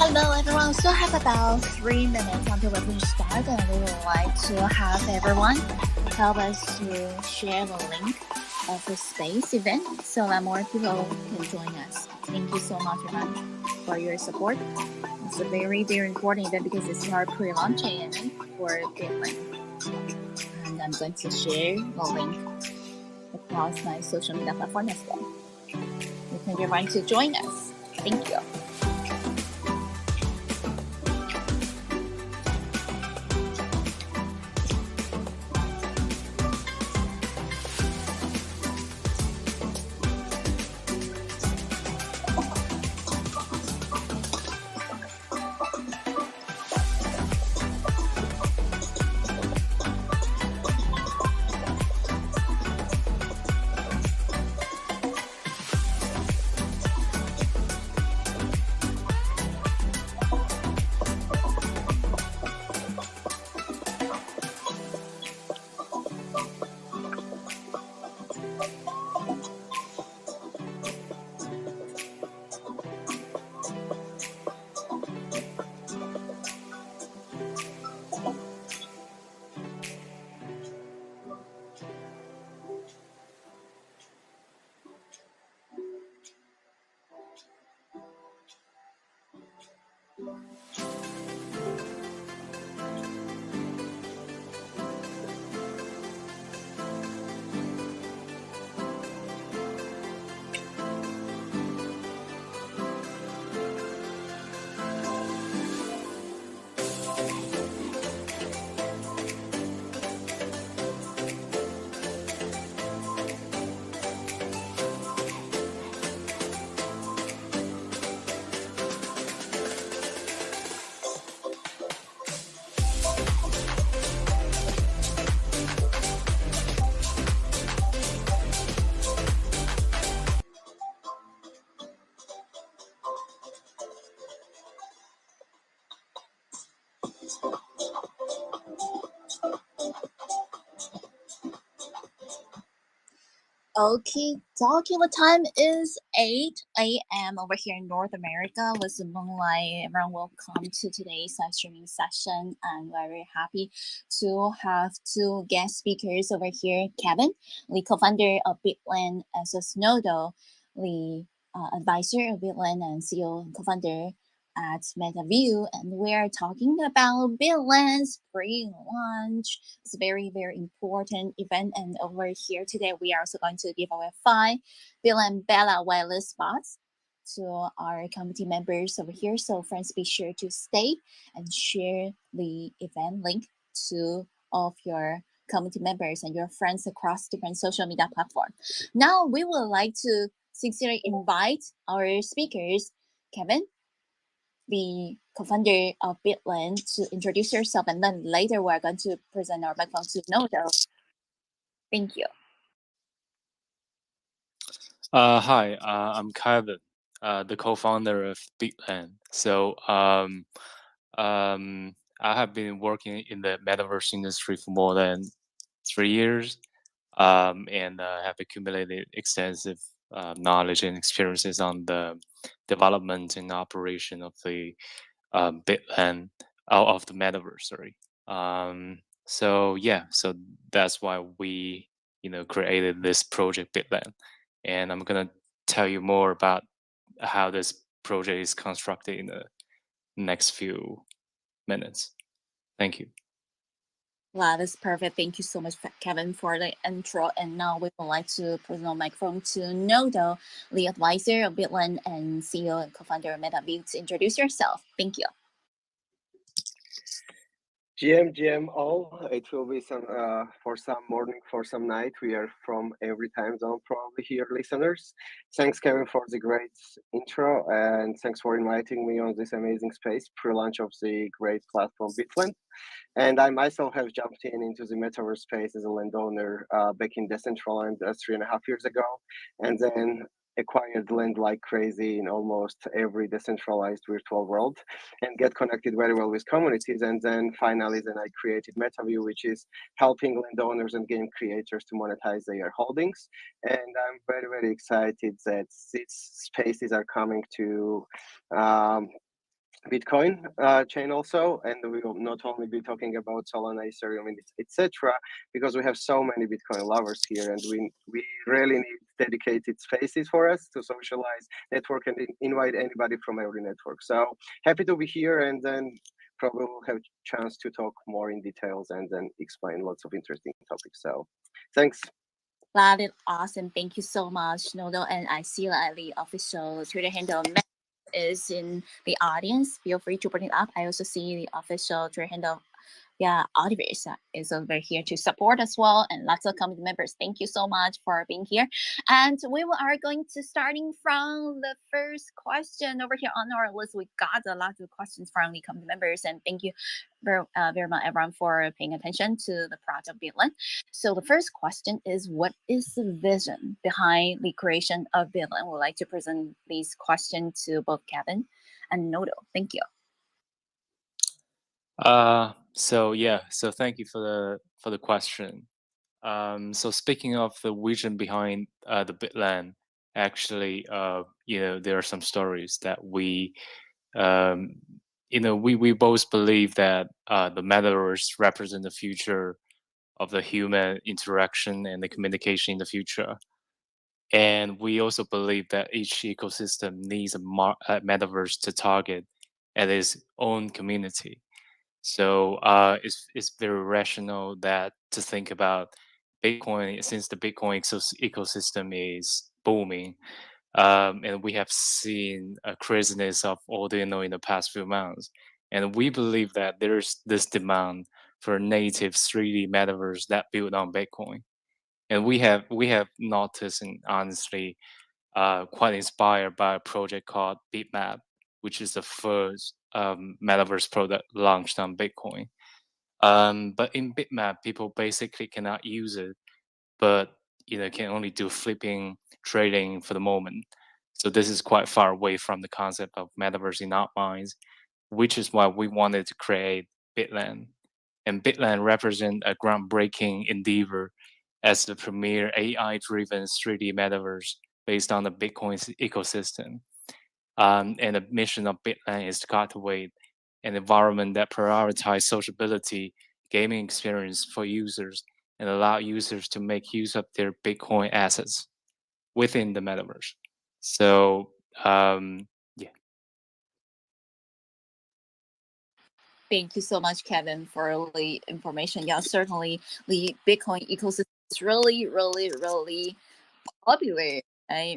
Hello everyone, so have about 3 minutes until we finish start, and we would like to have everyone help us to share the link of the space event so that more people can join us. Thank you so much everyone for your support. It's a very, very important event because it's our pre-launch event for BitLand. And I'm going to share the link across my social media platform as well. You can invite to join us. Thank you. Okay, dokie, the time is 8 a.m. over here in North America with the moonlight. Everyone, welcome to today's live streaming session. I'm very happy to have two guest speakers over here. Kevin, the co-founder of BitLand, as a Snowdo, the advisor of BitLand and CEO and co-founder at MetaView, and we are talking about BitLand's pre-launch. It's a very, very important event, and over here today, we are also going to give away 5 BitLand Bella whitelist spots to our community members over here. So friends, be sure to stay and share the event link to all of your community members and your friends across different social media platforms. Now, we would like to sincerely invite our speakers, Kevin, the co-founder of BitLand, to introduce yourself, and then later we're going to present our microphone to Nodo. Thank you. Hi, I'm Kevin, the co-founder of BitLand. So I have been working in the metaverse industry for more than 3 years, and have accumulated extensive knowledge and experiences on the development and operation of the BitLand of the metaverse. Sorry. So that's why we created this project BitLand, and I'm gonna tell you more about how this project is constructed in the next few minutes. Thank you. Wow, that's perfect. Thank you so much, Kevin, for the intro. And now we would like to present our microphone to Nodo, the advisor of BitLand and CEO and co-founder of MetaView, to introduce yourself. Thank you. GM all. It will be some for some morning, for some night. We are from every time zone probably here, listeners. Thanks, Kevin, for the great intro, and thanks for inviting me on this amazing space pre-launch of the great platform BitLand. And I myself have jumped into the metaverse space as a landowner back in Decentraland 3.5 years ago, and then acquired land like crazy in almost every decentralized virtual world and get connected very well with communities. And then finally, then I created MetaView, which is helping landowners and game creators to monetize their holdings. And I'm very, very excited that these spaces are coming to Bitcoin chain also, and we will not only be talking about Solana, Ethereum, etc., because we have so many Bitcoin lovers here, and we really need dedicated spaces for us to socialize, network, and invite anybody from every network. So happy to be here, and then probably we'll have a chance to talk more in details and then explain lots of interesting topics. So thanks. That is awesome. Thank you so much, Nodo. And I see that the official Twitter handle is in the audience. Feel free to bring it up. I also see the official Twitter handle. Yeah, Ultiverse is over here to support as well, and lots of community members. Thank you so much for being here. And we are going to starting from the first question over here on our list. We got a lot of questions from the community members, and thank you very much everyone for paying attention to the project BitLand. So the first question is, what is the vision behind the creation of BitLand? We'd like to present these questions to both Kevin and Nodo. Thank you. So thank you for the question. So speaking of the vision behind the BitLand, actually, there are some stories that we both believe that the metaverse represent the future of the human interaction and the communication in the future. And we also believe that each ecosystem needs a metaverse to target at its own community. So it's very rational that to think about Bitcoin, since the Bitcoin ecosystem is booming, and we have seen a craziness of Ordino in the past few months, and we believe that there's this demand for a native 3D metaverse that built on Bitcoin, and we have noticed and honestly quite inspired by a project called Bitmap, which is the first metaverse product launched on Bitcoin. But in Bitmap, people basically cannot use it, but can only do flipping trading for the moment. So this is quite far away from the concept of metaverse in our minds, which is why we wanted to create BitLand. And BitLand represents a groundbreaking endeavor as the premier AI-driven 3D metaverse based on the Bitcoin ecosystem. And the mission of BitLand is to cultivate an environment that prioritizes sociability, gaming experience for users, and allow users to make use of their Bitcoin assets within the metaverse. So, yeah. Thank you so much, Kevin, for the information. Yeah, certainly the Bitcoin ecosystem is really, really, really popular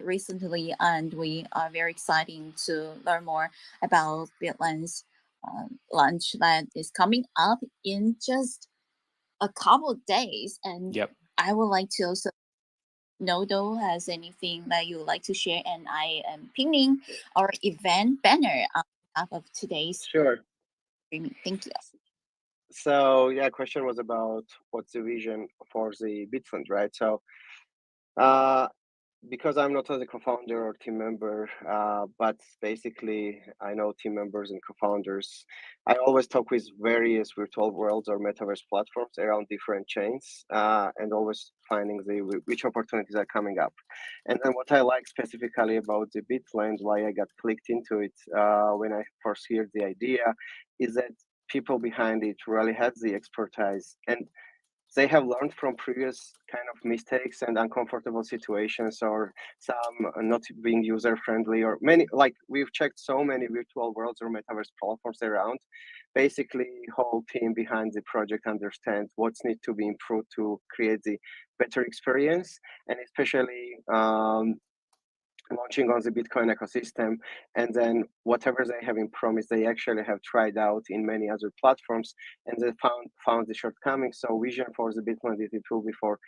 recently, and we are very excited to learn more about BitLand's launch that is coming up in just a couple of days. And Yep. I would like to also Nodo has anything that you would like to share, and I am pinning our event banner on top of today's Sure. streaming. Thank you. So yeah, question was about what's the vision for the BitFund, right? So because I'm not a co-founder or team member, but basically I know team members and co-founders. I always talk with various virtual worlds or metaverse platforms around different chains, and always finding which opportunities are coming up. And then what I like specifically about the BitLand, why I got clicked into it when I first heard the idea, is that people behind it really had the expertise, and they have learned from previous kind of mistakes and uncomfortable situations, or some not being user friendly, or many, like we've checked so many virtual worlds or metaverse platforms around. Basically whole team behind the project understands what's need to be improved to create the better experience, and especially launching on the Bitcoin ecosystem, and then whatever they have in promise, they actually have tried out in many other platforms, and they found the shortcomings. So vision for the Bitcoin is it will be for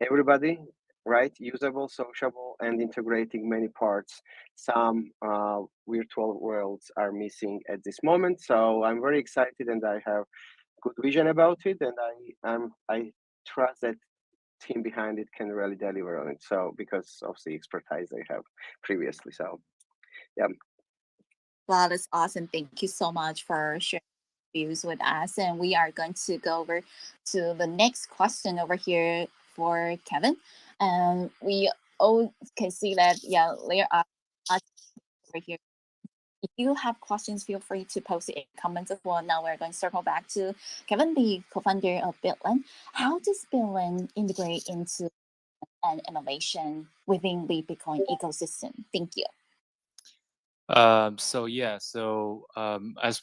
everybody, right? Usable, sociable, and integrating many parts. Some virtual worlds are missing at this moment. So I'm very excited, and I have good vision about it, and I trust that team behind it can really deliver on it. So because of the expertise they have previously. So yeah. Wow, that's awesome. Thank you so much for sharing views with us. And we are going to go over to the next question over here for Kevin. And we all can see that, yeah, there are over here If you have questions, feel free to post it in comments as well. Now we're going to circle back to Kevin, the co-founder of BitLand. How does BitLand integrate into an innovation within the Bitcoin ecosystem? Thank you. As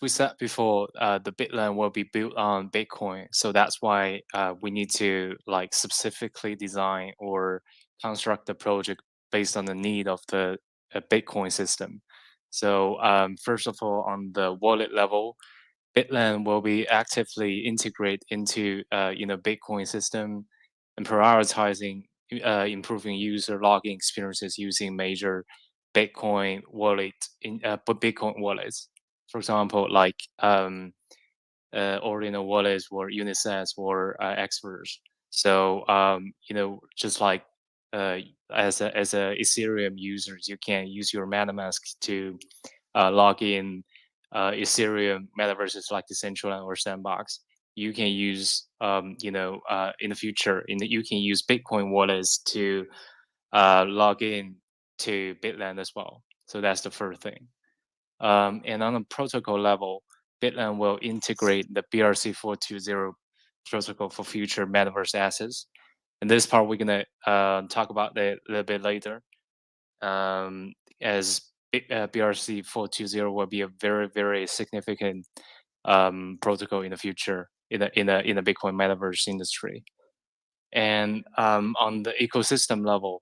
we said before, the BitLand will be built on Bitcoin. So that's why we need to like specifically design or construct the project based on the need of the Bitcoin system. So first of all, on the wallet level, BitLand will be actively integrate into Bitcoin system and prioritizing improving user login experiences using major Bitcoin Bitcoin wallets. For example, like Ordinal wallets or Unisats or Xverse. So just like as a Ethereum users, you can use your MetaMask to log in Ethereum metaverses like Decentraland or Sandbox. You can use in the future you can use Bitcoin wallets to log in to BitLand as well. So that's the first thing. And on a protocol level, BitLand will integrate the BRC420 protocol for future metaverse assets. And this part we're gonna talk about a little bit later, as BRC420 will be a very very significant protocol in the future in the Bitcoin metaverse industry. And on the ecosystem level,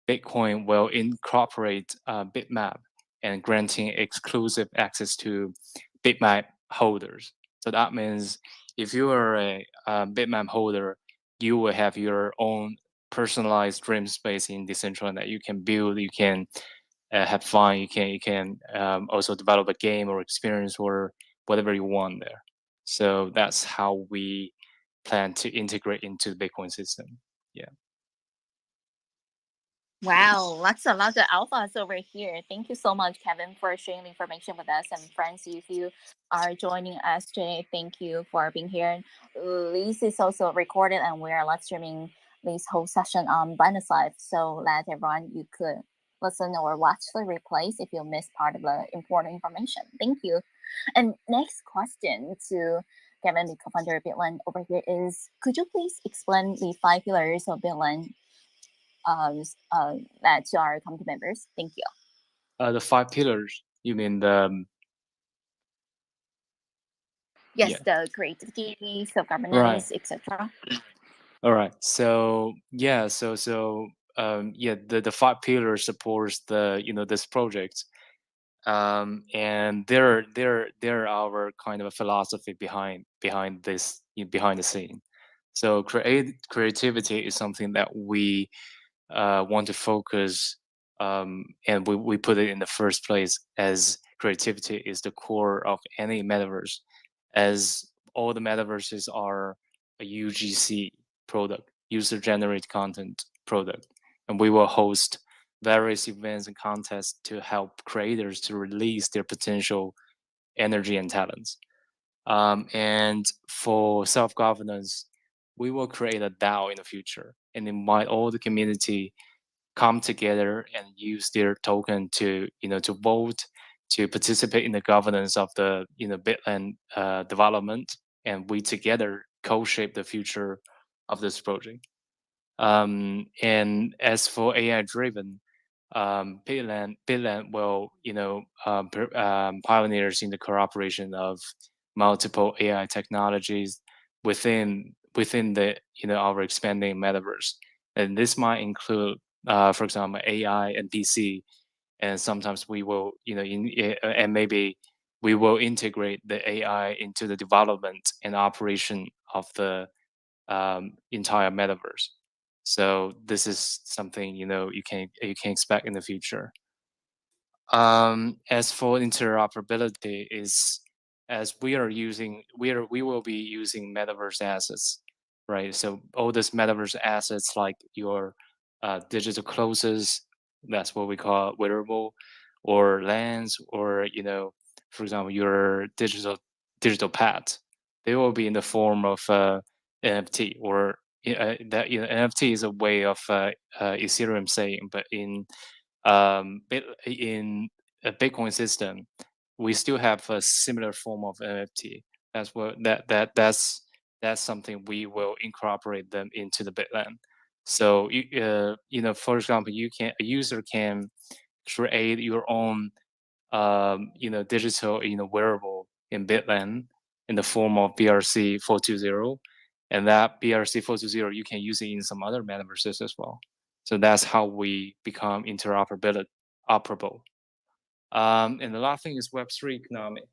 Bitcoin will incorporate bitmap and granting exclusive access to bitmap holders. So that means if you are a bitmap holder, you will have your own personalized dream space in Decentraland that you can build, you can have fun, you can also develop a game or experience or whatever you want there. So that's how we plan to integrate into the Bitcoin system. Yeah. Wow, lots a lot of alphas over here. Thank you so much, Kevin, for sharing the information with us. And friends, if you are joining us today, thank you for being here. This is also recorded, and we are live streaming this whole session on Binance Live, so that everyone you could listen or watch the replays if you missed part of the important information. Thank you. And next question to Kevin, the co-founder of BitLand over here is: could you please explain the 5 pillars of BitLand that to our community members? Thank you. The 5 pillars. You mean the Yes, yeah. the creativity, self Right. governance, etc. All right. So yeah. The 5 pillars supports this project. And they're our kind of a philosophy behind this behind the scene. So creativity is something that we want to focus, and we put it in the first place, as creativity is the core of any metaverse, as all the metaverses are a UGC product, user generated content product, and we will host various events and contests to help creators to release their potential energy and talents. And for self-governance, we will create a DAO in the future and invite all the community come together and use their token to vote, to participate in the governance of the BitLand development, and we together co-shape the future of this project. And as for AI driven, BitLand will pioneers in the cooperation of multiple AI technologies within the our expanding metaverse, and this might include, for example, AI and DC, and sometimes we will and maybe we will integrate the AI into the development and operation of the entire metaverse. So this is something you can expect in the future. As for interoperability, is as we will be using metaverse assets, right? So all these metaverse assets like your digital clothes, that's what we call wearable, or lands, or for example, your digital pet, they will be in the form of NFT, or that NFT is a way of Ethereum saying, but in in a Bitcoin system, we still have a similar form of NFT. That's what that's something we will incorporate them into the BitLand. So for example, a user can create your own digital wearable in BitLand in the form of BRC 420, and that BRC 420 you can use it in some other metaverses as well. So that's how we become operable. And the last thing is Web3 economy.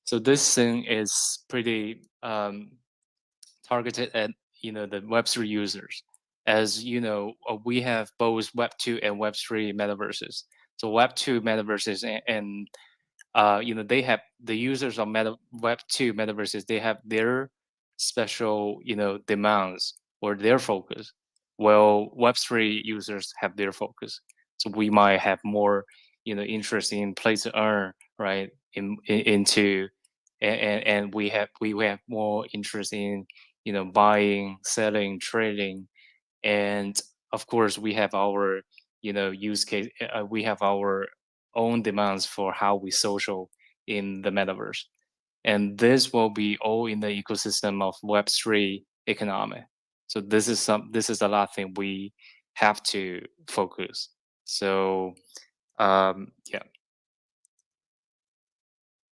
So this thing is pretty targeted at the Web3 users. As you know, we have both Web2 and Web3 metaverses. So Web2 metaverses and they have the users of Web2 metaverses. They have their special demands or their focus. Well, Web3 users have their focus. So we might have more interest in play to earn, right? Into and we have more interest in buying, selling, trading, and of course we have our use case. We have our own demands for how we social in the metaverse, and this will be all in the ecosystem of Web3 economy. So this is the last thing we have to focus. So yeah.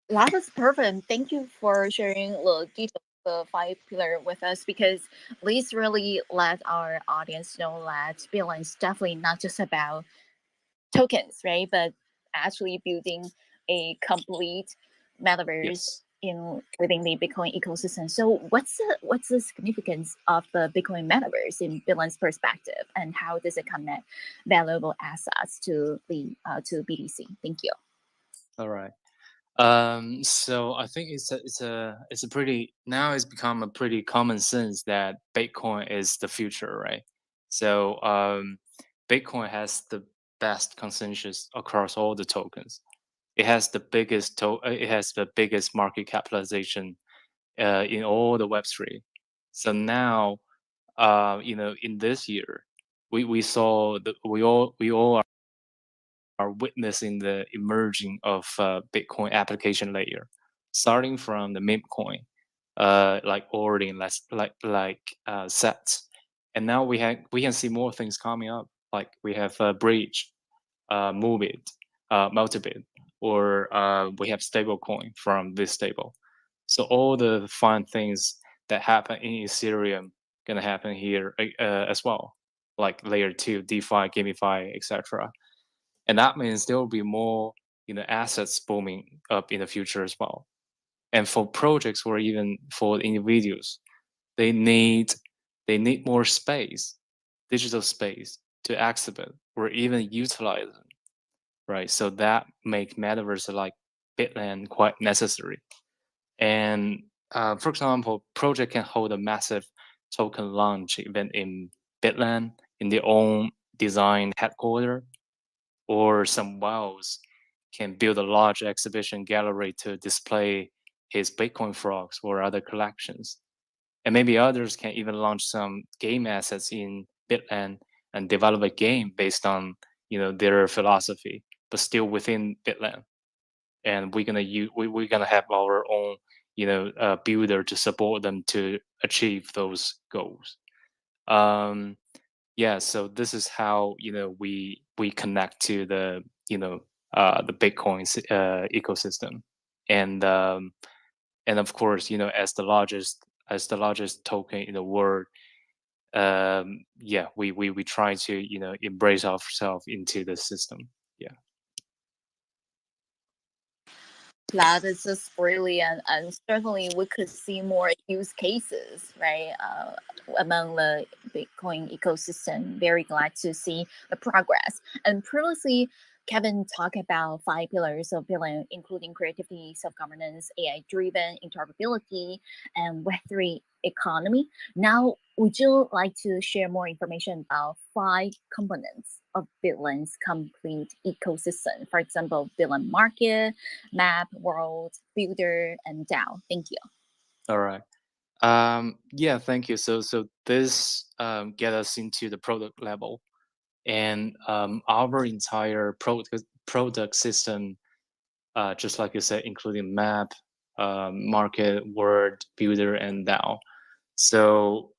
That is perfect. Thank you for sharing the details of the 5 pillar with us, because this really let our audience know that BitLand is definitely not just about tokens, right? But actually building a complete metaverse Yes. within the Bitcoin ecosystem. So what's the significance of the Bitcoin metaverse in BitLand's perspective, and how does it connect valuable assets to the to BTC? Thank you. All right. So I think it's a pretty, now it's become a pretty common sense that Bitcoin is the future, right? So Bitcoin has the best consensus across all the tokens. It has the biggest market capitalization in all the Web3. So now, in this year, we saw that we all are witnessing the emerging of Bitcoin application layer, starting from the meme coin, like ordering, sets, and now we can see more things coming up. Like we have Bridge, Moveit, Multibit, or we have stablecoin from this stable. So all the fun things that happen in Ethereum gonna happen here as well, like layer 2, DeFi, GameFi, etc. And that means there will be more assets booming up in the future as well. And for projects or even for individuals, they need more space, digital space, to exhibit or even utilize them, right? So that make metaverse like BitLand quite necessary. And for example, project can hold a massive token launch event in BitLand in their own design headquarters, or some WoWs can build a large exhibition gallery to display his Bitcoin frogs or other collections. And maybe others can even launch some game assets in BitLand and develop a game based on their philosophy, but still within BitLand. And we're gonna have our own builder to support them to achieve those goals. Um, yeah, so this is how we connect to the Bitcoin ecosystem, and of course as the largest token in the world, yeah, we try to embrace ourselves into the system. Yeah. That is just brilliant, and certainly we could see more use cases, right, among the Bitcoin ecosystem. Very glad to see the progress. And previously, Kevin talked about 5 pillars of Bitcoin, including creativity, self-governance, AI-driven interoperability, and Web3 economy. Now, would you like to share more information about 5 components of BitLand's complete ecosystem? For example, BitLand Market, Map, World, Builder, and DAO. Thank you. All right. Yeah, thank you. So this get us into the product level, and our entire product system just like you said, including map, market, word, builder, and DAO. So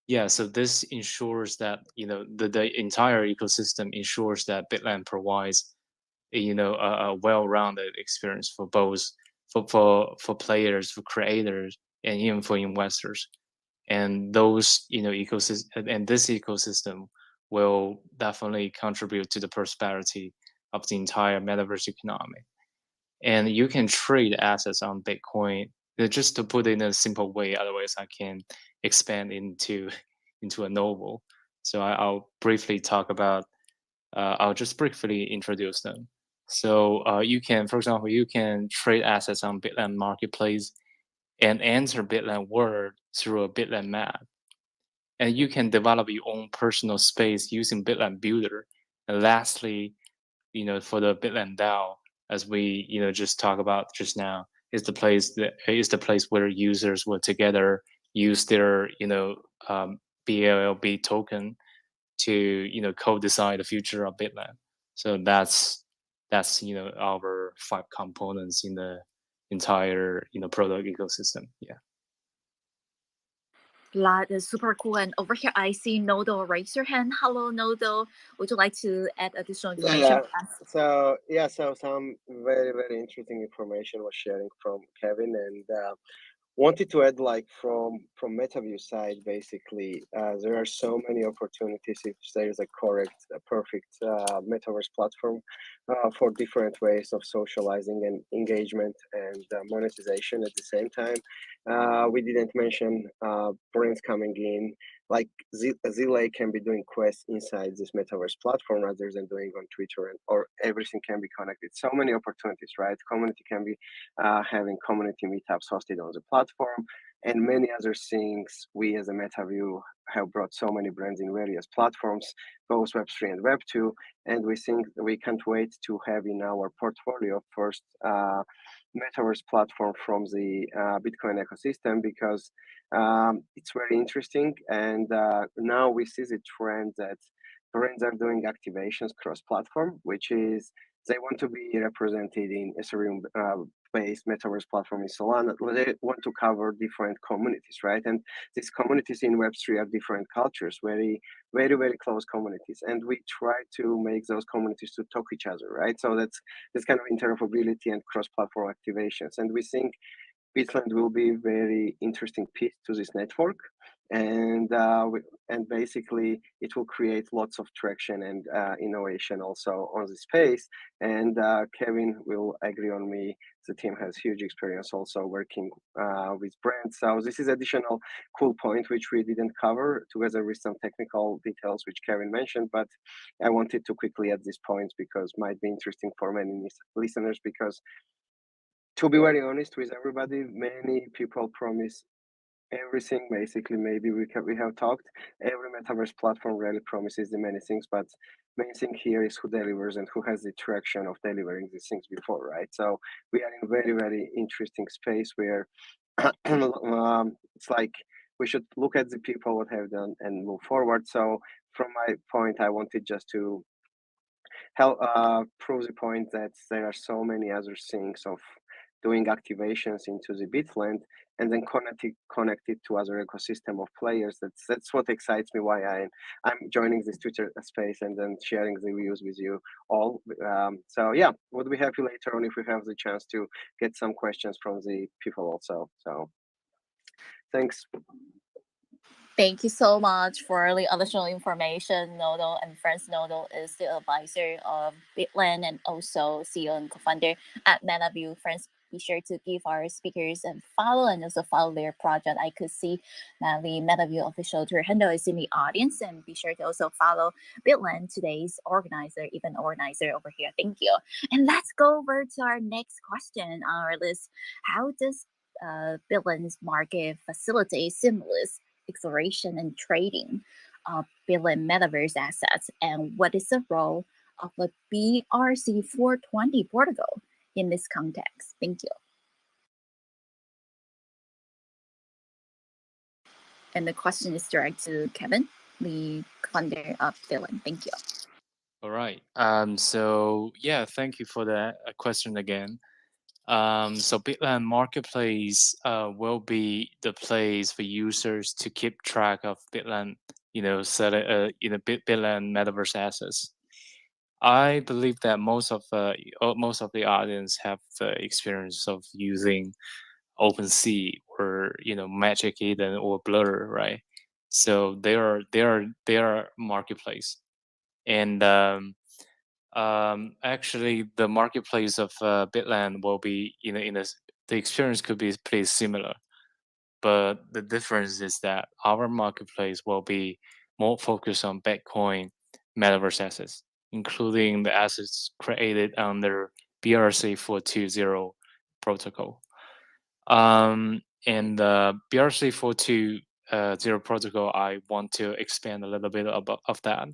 yeah, so this ensures that the entire ecosystem ensures that BitLand provides a well-rounded experience for both for players, for creators, and even for investors. And those ecosystem and this ecosystem will definitely contribute to the prosperity of the entire metaverse economy. And you can trade assets on Bitcoin. Just to put it in a simple way, otherwise I can expand into into a novel. So I'll briefly talk about. I'll just briefly introduce them. So you can, for example, you can trade assets on BitLand marketplace and enter BitLand world through a BitLand map. And you can develop your own personal space using BitLand Builder. And lastly, for the BitLand DAO, as we just talked about just now, is the place where users will together use their BLLB token to co-decide the future of BitLand. So that's our 5 components in the entire product ecosystem. Yeah. That is super cool. And over here, I see Nodo raise your hand. Hello, Nodo. Would you like to add additional information? So some very interesting information was sharing from Kevin, and wanted to add, like, from MetaView side, basically, there are so many opportunities if there is a perfect metaverse platform for different ways of socializing and engagement and monetization at the same time. We didn't mention brands coming in, like Zilay can be doing quests inside this metaverse platform rather than doing on Twitter, or everything can be connected. So many opportunities, right? Community can be having community meetups hosted on the platform, and many other things. We as a MetaView have brought so many brands in various platforms, both Web3 and Web2, and we think we can't wait to have in our portfolio first metaverse platform from the Bitcoin ecosystem, because it's very interesting. And now we see the trend that brands are doing activations cross-platform, which is they want to be represented in Ethereum based metaverse platform in Solana. They want to cover different communities, right? And these communities in Web3 are different cultures, very close communities. And we try to make those communities to talk each other, right? So that's this kind of interoperability and cross-platform activations. And we think BitLand will be a very interesting piece to this network, and basically it will create lots of traction and innovation also on the space. And Kevin will agree on me. The team has huge experience also working with brands. So this is additional cool point which we didn't cover, together with some technical details which Kevin mentioned. But I wanted to quickly add this point because might be interesting for many listeners, because to be very honest with everybody, many people promise everything. Basically, maybe we have talked. Every metaverse platform really promises the many things, but main thing here is who delivers and who has the traction of delivering these things before, right? So we are in very interesting space where it's like we should look at the people what have done and move forward. So from my point, I wanted just to help prove the point that there are so many other things of doing activations into the BitLand and then connect it to other ecosystem of players. That's what excites me, why I'm joining this Twitter space and then sharing the views with you all. So yeah, would be happy later on if we have the chance to get some questions from the people also. So thanks. Thank you so much for the additional information. Nodo and friends, Nodo is the advisor of BitLand and also CEO and co-founder at MetaView. Friends, be sure to give our speakers a follow and also follow their project. I could see that the MetaView official Twitter handle is in the audience, and be sure to also follow BitLand, today's event organizer over here. Thank you. And let's go over to our next question on our list. How does BitLand's market facilitate seamless exploration and trading of BitLand metaverse assets, and what is the role of the BRC420 protocol in this context? Thank you. And the question is directed to Kevin, the founder of BitLand. Thank you. All right. So yeah, thank you for that question again. So BitLand Marketplace will be the place for users to keep track of BitLand, BitLand metaverse assets. I believe that most of the audience have the experience of using OpenSea or Magic Eden or Blur, right? So they are marketplace, and actually the marketplace of Bitland will be the experience could be pretty similar, but the difference is that our marketplace will be more focused on Bitcoin metaverse assets, including the assets created under BRC 420 protocol. And the BRC 420 protocol, I want to expand a little bit about of that.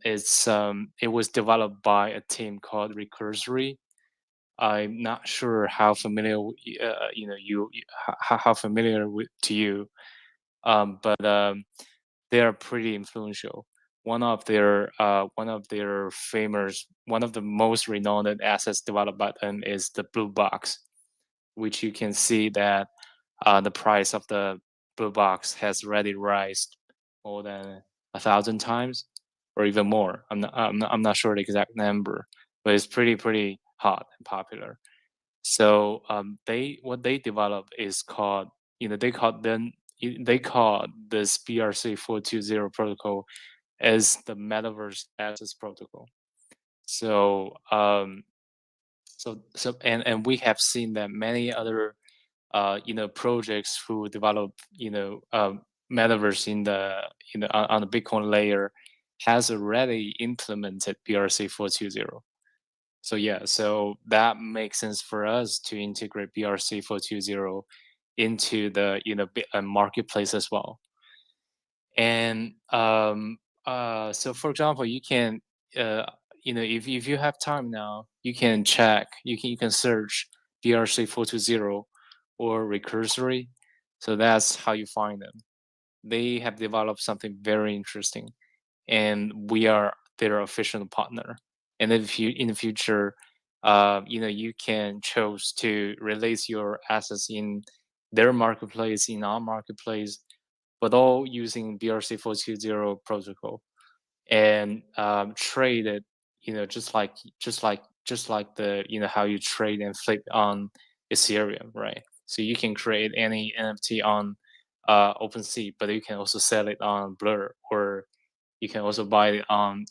It was developed by a team called Recursory. I'm not sure how familiar how familiar with to you, but they are pretty influential. One of the most renowned assets developed by them is the blue box, which you can see that the price of the blue box has already risen more than 1,000 times, or even more. I'm not sure the exact number, but it's pretty hot and popular. So what they develop is called they call this BRC 420 protocol as the Metaverse Access Protocol. So and we have seen that many other projects who develop metaverse in the on the Bitcoin layer has already implemented BRC 420. So yeah, so that makes sense for us to integrate BRC 420 into the marketplace as well. And so for example, you can if you have time now, you can check, you can search BRC 420 or Recursory. So that's how you find them. They have developed something very interesting, and we are their official partner. And if you in the future, you can choose to release your assets in their marketplace, in our marketplace, but all using BRC 420 protocol, and trade it, just like the how you trade and flip on Ethereum, right? So you can create any NFT on OpenSea, but you can also sell it on Blur, or you can also buy it on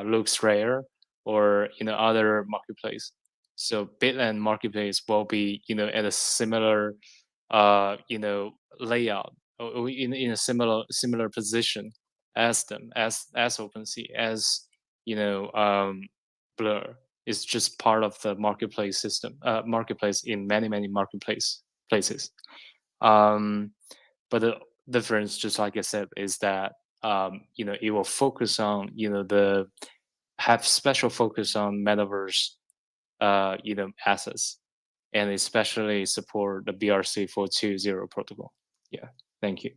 Looks Rare, or other marketplace. So BitLand marketplace will be at a similar layout, or in a similar position as them, as OpenSea, as Blur. Is just part of the marketplace system, marketplace in many places. Um, but the difference, just like I said, is that it will focus on the have special focus on metaverse assets, and especially support the BRC 420 protocol. Yeah, thank you.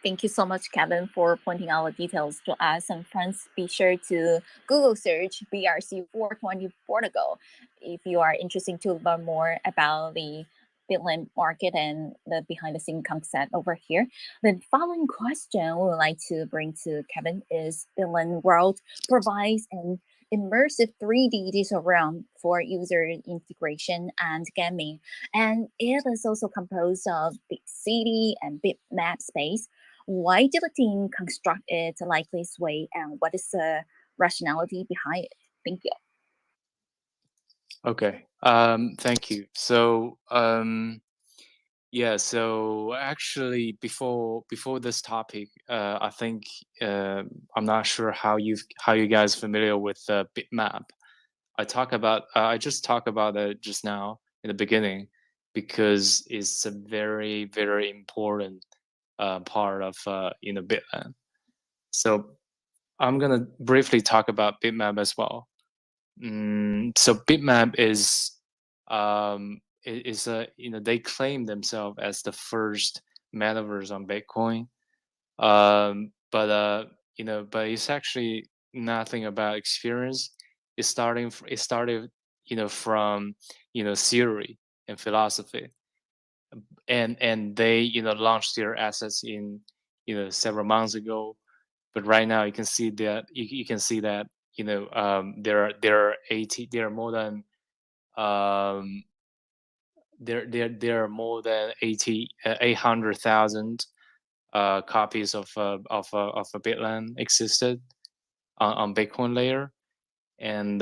Thank you so much, Kevin, for pointing out the details to us. And friends, be sure to Google search BRC 420 protocol if you are interested to learn more about the BitLand market and the behind the scene concept over here. The following question we would like to bring to Kevin is BitLand World provides an immersive 3D digital realm for user integration and gaming. And it is also composed of Big City and Bitmap space. Why did the team construct it like this way, and what is the rationality behind it? Thank you. Okay. Thank you. So yeah. So actually, before this topic, I think I'm not sure how you guys familiar with Bitmap. I just talked about it just now in the beginning, because it's a very important part of BitLand. So I'm gonna briefly talk about Bitmap as well. So Bitmap is a they claim themselves as the first metaverse on Bitcoin, but but it's actually nothing about experience. It started, from, theory and philosophy, and they, launched their assets in, several months ago. But right now you can see that you can see that, there are 80, there are more than, um, there are more than 800,000 copies of a BitLand existed on Bitcoin layer, and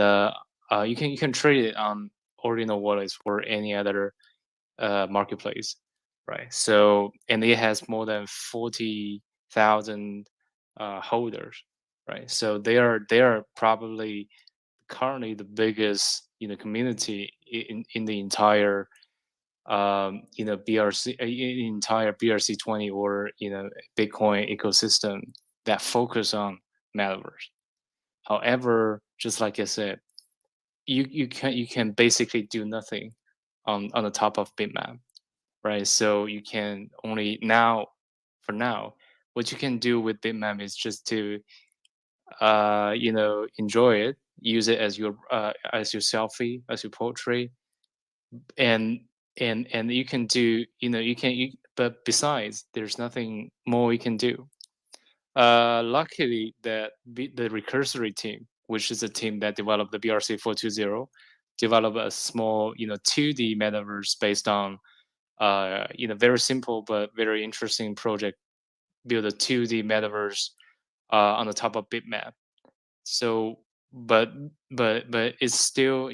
you can trade it on ordinal wallets or any other marketplace, right? So, and it has more than 40,000 holders, right? So they are probably currently the biggest, community in the entire, BRC, entire BRC20, or, Bitcoin ecosystem that focus on metaverse. However, just like I said, you can basically do nothing on the top of Bitmap, right? So you can only now, for now, what you can do with Bitmap is just to, enjoy it, use it as your selfie, as your portrait, and and you can do, but besides, there's nothing more you can do. Luckily, the recursory team, which is a team that developed the BRC 420, developed a small, 2D metaverse based on, very simple but very interesting project. Build a 2D metaverse on the top of Bitmap. So, but it's still,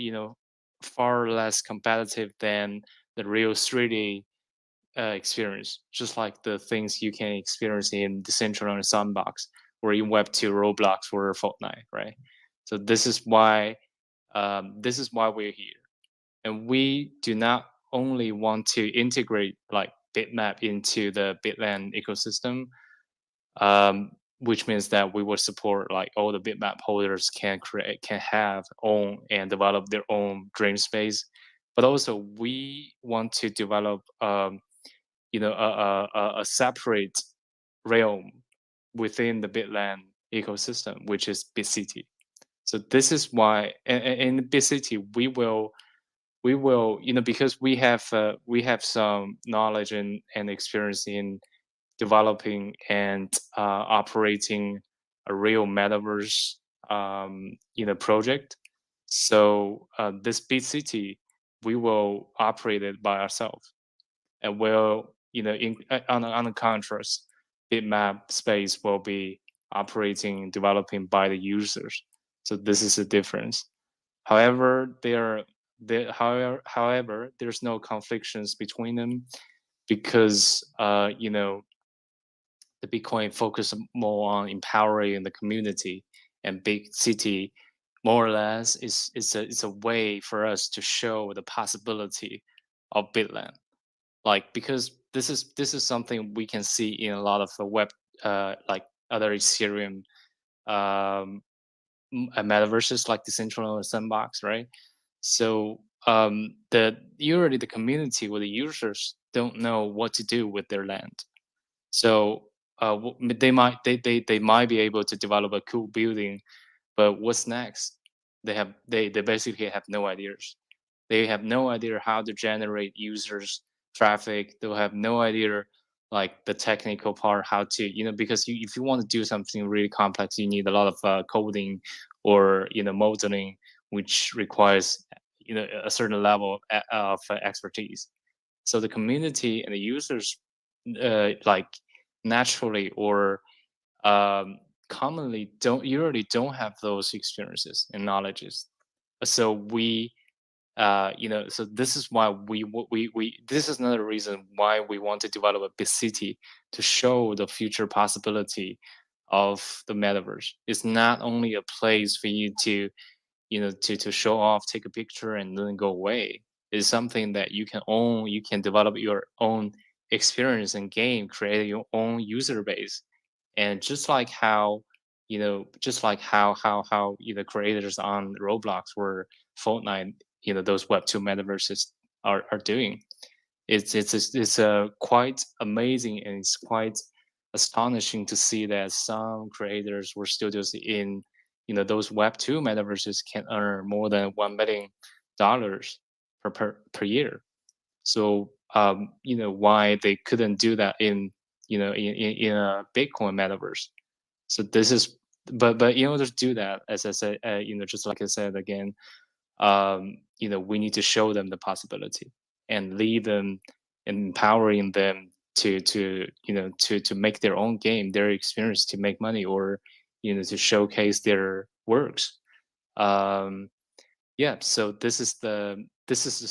far less competitive than the real 3D experience, just like the things you can experience in Decentraland Sandbox or in Web2 Roblox or Fortnite, right? So this is why we're here, and we do not only want to integrate like Bitmap into the BitLand ecosystem, which means that we will support like all the Bitmap holders can have own and develop their own dream space, but also we want to develop, a separate realm within the Bitland ecosystem, which is BitCity. So this is why, in BitCity we will, because we have some knowledge and experience in developing and operating a real metaverse, project. So this BitCity, we will operate it by ourselves, and will, on a contrast, Bitmap space will be operating, developing by the users. So this is the difference. However, however, there's no conflicts between them, because, the Bitcoin focus more on empowering the community, and BitCity more or less is a way for us to show the possibility of Bitland. Like, because this is something we can see in a lot of the web, like other Ethereum, um, metaverses like Decentraland or Sandbox, right? So the usually the community or the users don't know what to do with their land. So they might be able to develop a cool building, but what's next? They basically have no ideas. They have no idea how to generate users traffic. They'll have no idea like the technical part, how to, because if you want to do something really complex, you need a lot of coding, or, modeling, which requires, a certain level of expertise. So the community and the users, like naturally or, commonly don't usually don't have those experiences and knowledges. So so this is why we this is another reason why we want to develop a big city, to show the future possibility of the metaverse. It's not only a place for you to, to show off, take a picture, and then go away. It's something that you can own. You can develop your own experience and game, create your own user base. And just like how, creators on Roblox or Fortnite, those Web2 metaverses are doing. It's quite amazing, and it's quite astonishing to see that some creators or studios in those Web2 metaverses can earn more than $1 million per year. So why they couldn't do that in a Bitcoin metaverse? So this is, but in order to do that, as I said, just like I said again, we need to show them the possibility and lead them, empowering them to make their own game, their experience to make money, or to showcase their works. Yeah, so this is the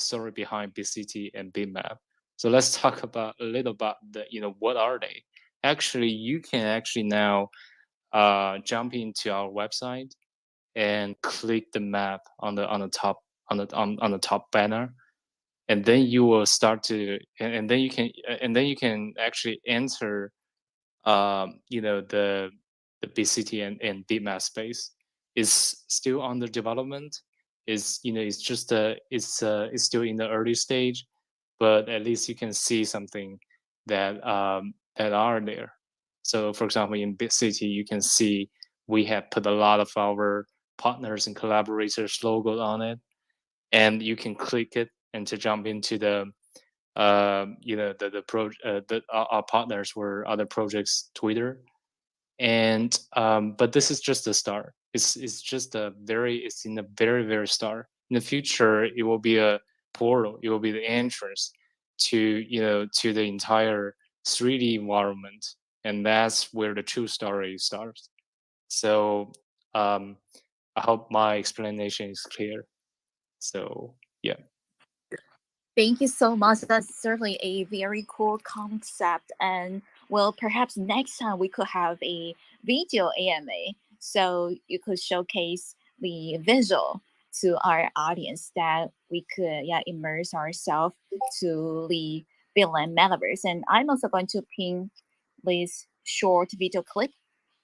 story behind BCT and Bitmap. So let's talk about a little about the what are they? Actually, you can actually now jump into our website and click the map on the top on the top banner, and then you will start to and then you can actually enter the BCT and Bitmap space is still under development. Is it's just it's still in the early stage, but at least you can see something that are there. So, for example, in BitCity, you can see we have put a lot of our partners and collaborators logo on it, and you can click it and to jump into the our partners or other projects Twitter. And but this is just a start. It's just it's in the very very start. In the future, it will be a portal. It will be the entrance to to the entire 3D environment, and that's where the true story starts. So I hope my explanation is clear. So yeah. Thank you so much. That's certainly a very cool concept. And well, perhaps next time we could have a video AMA so you could showcase the visual to our audience that we could immerse ourselves to the BitLand metaverse. And I'm also going to pin this short video clip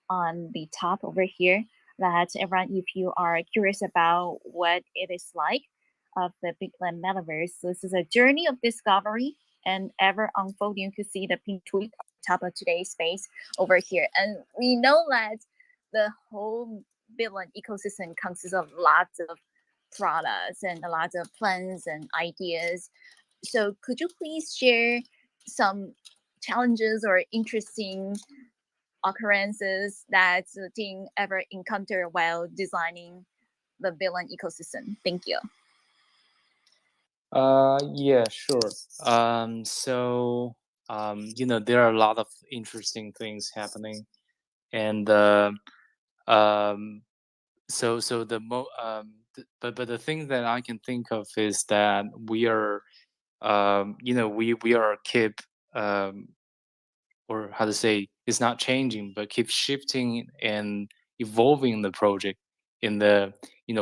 on the top over here that everyone, if you are curious about what it is like of the BitLand metaverse, this is a journey of discovery and ever unfolding. You can see the pink tweet on top of today's space over here. And we know that the whole BitLand ecosystem consists of lots of products and a lot of plans and ideas. So could you please share some challenges or interesting occurrences that the team ever encountered while designing the BitLand ecosystem? Thank you. Yeah, sure. There are a lot of interesting things happening, and um, so the mo but the thing that I can think of is that we are we are keep or how to say, it's not changing but keep shifting and evolving the project in the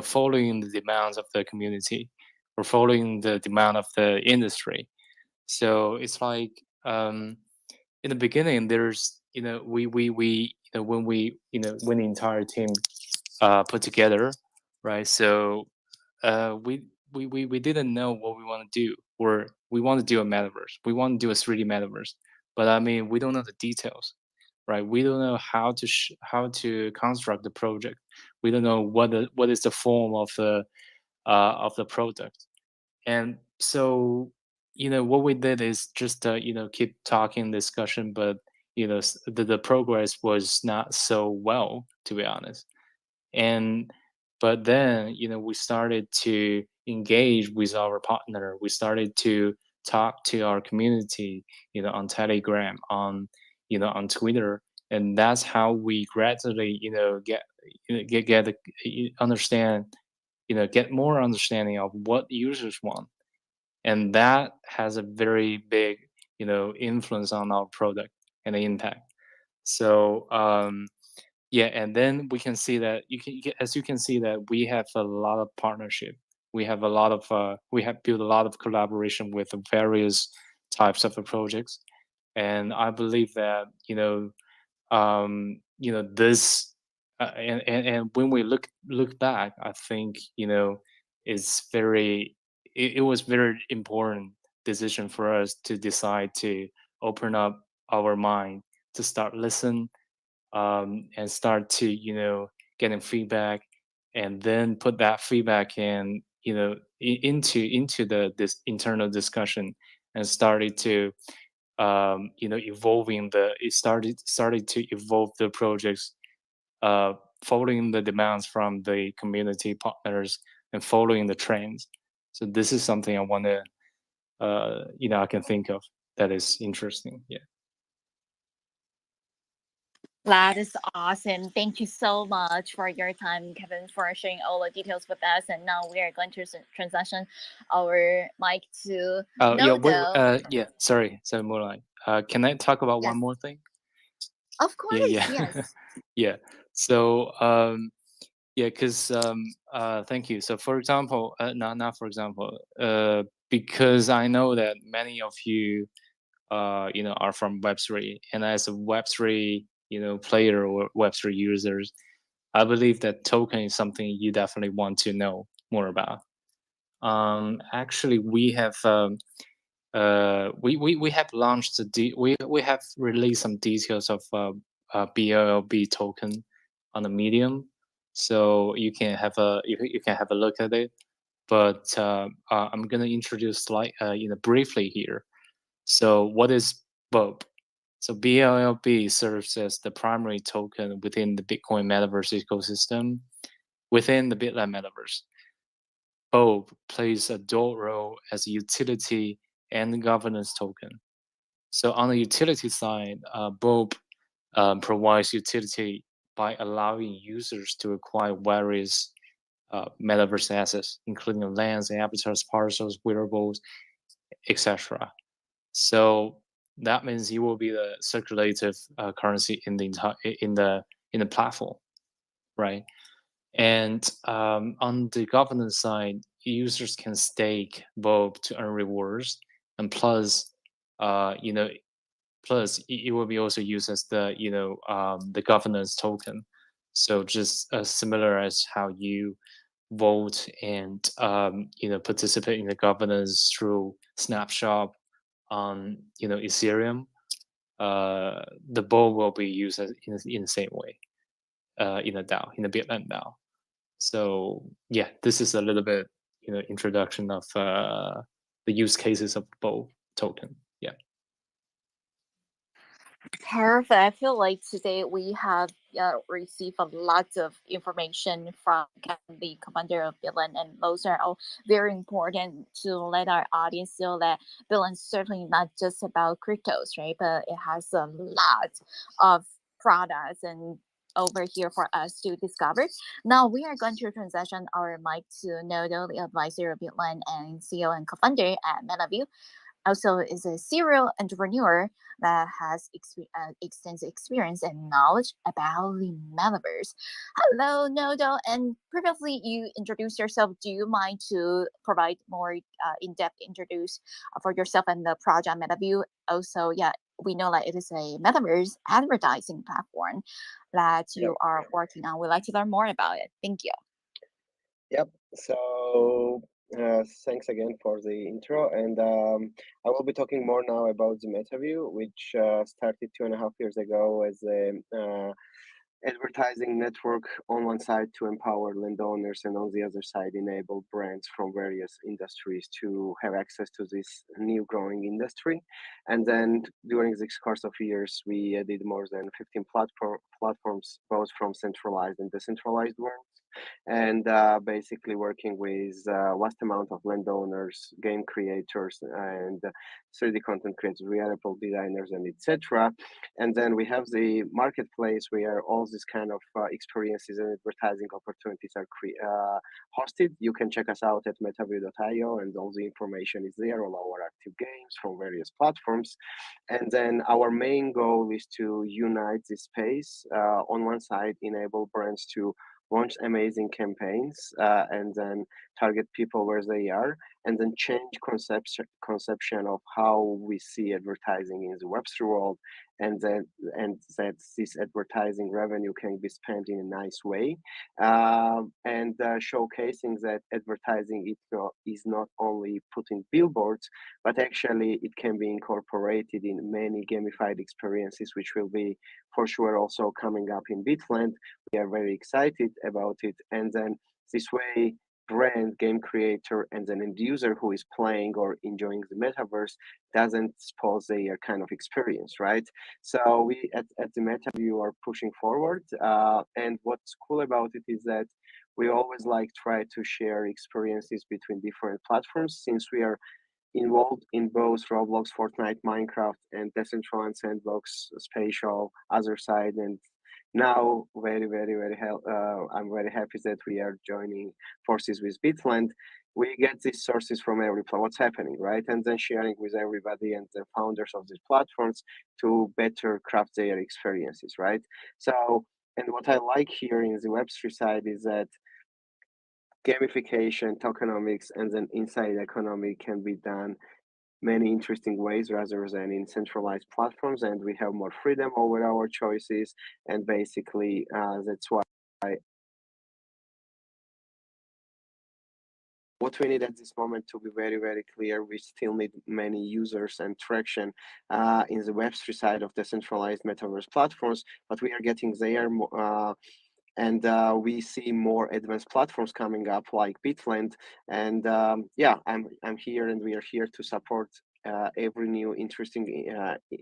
following the demands of the community or following the demand of the industry. So it's like in the beginning there's we when when the entire team put together, right? So we didn't know what we want to do, or we want to do a metaverse, we want to do a 3D metaverse, but I mean we don't know the details, right? We don't know how to construct the project. We don't know what is the form of the product. And so what we did is just keep talking discussion, but the progress was not so well, to be honest. And but then we started to engage with our partner, we started to talk to our community on Telegram, on Twitter, and that's how we gradually understand get more understanding of what users want, and that has a very big influence on our product and the impact. So yeah, and then we can see that as you can see that we have a lot of partnership. We have a lot of we have built a lot of collaboration with various types of projects, and I believe that this and when we look back, I think it's very it was very important decision for us to decide to open up our mind to start listen, and start to getting feedback, and then put that feedback in into this internal discussion, and started to evolving it started to evolve the projects, following the demands from the community partners and following the trends. So this is something I want to I can think of that is interesting. Yeah. That is awesome. Thank you so much for your time, Kevin, for sharing all the details with us. And now we are going to transition our mic to Yeah. Wait. Nodo. Yeah. Sorry. So Moonlight. Can I talk about one Yes, more thing? of Yeah. course. Yeah. Yes. Yeah. So yeah, because thank you. So for example, not for example, because I know that many of you are from Web3, and as a Web3 player or Web3 users, I believe that token is something you definitely want to know more about. Actually, we have launched we have released some details of BLLB token on the Medium, so you can have a look at it. But I'm gonna introduce briefly here. So what is BOB? So BLLB serves as the primary token within the Bitcoin Metaverse ecosystem. Within the BitLand Metaverse, BOB plays a dual role as a utility and governance token. So on the utility side, BOB provides utility by allowing users to acquire various metaverse assets, including lands, avatars, parcels, wearables, etc. So that means you will be the circulative currency in the entire in the platform, right? And on the governance side, users can stake both to earn rewards, and plus, you know, plus it will be also used as the governance token. So just similar as how you vote and participate in the governance through Snapshot on Ethereum, the ball will be used in the same way in a DAO, in a BitLand DAO. So yeah, this is a little bit introduction of the use cases of both token. Yeah. Perfect. I feel like today we have received a lot of information from Kevin, the commander of BitLand, and those are all very important to let our audience know that BitLand is certainly not just about cryptos, right? But it has a lot of products and over here for us to discover. Now we are going to transition our mic to Nodo, the advisor of BitLand and CEO and co-founder at MetaView. Also is a serial entrepreneur that has extensive experience and knowledge about the metaverse. Hello, Nodo. And previously you introduced yourself. Do you mind to provide more in-depth introduce for yourself and the project MetaView? Also, yeah, we know that it is a metaverse advertising platform that you Yep. are working on. We'd like to learn more about it. Thank you. Yep. So thanks again for the intro, and I will be talking more now about the MetaView, which started 2.5 years ago as a advertising network on one side to empower landowners, and on the other side enable brands from various industries to have access to this new growing industry. And then during this course of years, we added more than 15 platforms, both from centralized and decentralized worlds, and basically working with vast amount of landowners, game creators, and 3D content creators, wearable designers, and etc. And then we have the marketplace where all these kind of experiences and advertising opportunities are hosted. You can check us out at metaview.io, and all the information is there, all our active games from various platforms. And then our main goal is to unite this space. On one side, enable brands to launch amazing campaigns, and then target people where they are, and then change conception of how we see advertising in the Web3 world, and that this advertising revenue can be spent in a nice way, and showcasing that advertising is not only putting billboards, but actually it can be incorporated in many gamified experiences, which will be for sure also coming up in BitLand. We are very excited about it, and then this way brand, game creator, and an end user who is playing or enjoying the metaverse doesn't spoil their kind of experience, right? So we at the MetaView are pushing forward, and what's cool about it is that we always like try to share experiences between different platforms, since we are involved in both Roblox, Fortnite, Minecraft, and Decentraland Sandbox, Spatial, other side, and now I'm very happy that we are joining forces with BitLand. We get these sources from every what's happening, right, and then sharing with everybody and the founders of these platforms to better craft their experiences, right? So, and what I like here in the Web3 side is that gamification, tokenomics, and then inside economy can be done many interesting ways rather than in centralized platforms, and we have more freedom over our choices, and basically that's why what we need at this moment, to be very clear, we still need many users and traction in the Web3 side of decentralized metaverse platforms, but we are getting there, and we see more advanced platforms coming up like BitLand. And yeah, I'm here, and we are here to support every new interesting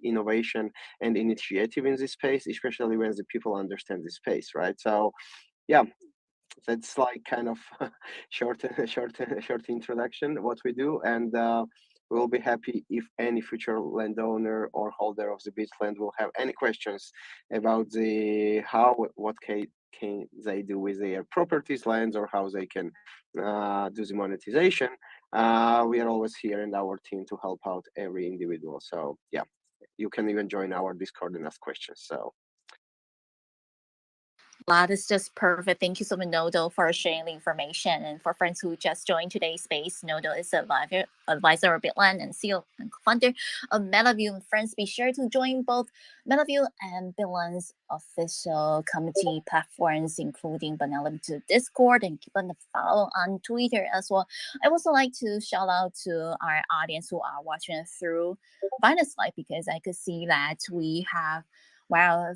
innovation and initiative in this space, especially when the people understand this space, right? So yeah, that's like kind of short introduction what we do, and we'll be happy if any future landowner or holder of the BitLand will have any questions about the what can they do with their properties, lands, or how they can do the monetization. We are always here in our team to help out every individual. So yeah, you can even join our Discord and ask questions. So That is just perfect. Thank you so much, Nodo, for sharing the information. And for friends who just joined today's space, Nodo is advisor of BitLand and CEO and co-founder of MetaView. And friends, be sure to join both MetaView and BitLand's official community platforms, including Banana to Discord, and keep on the follow on Twitter as well. I also like to shout out to our audience who are watching through Binance Live, because I could see that we have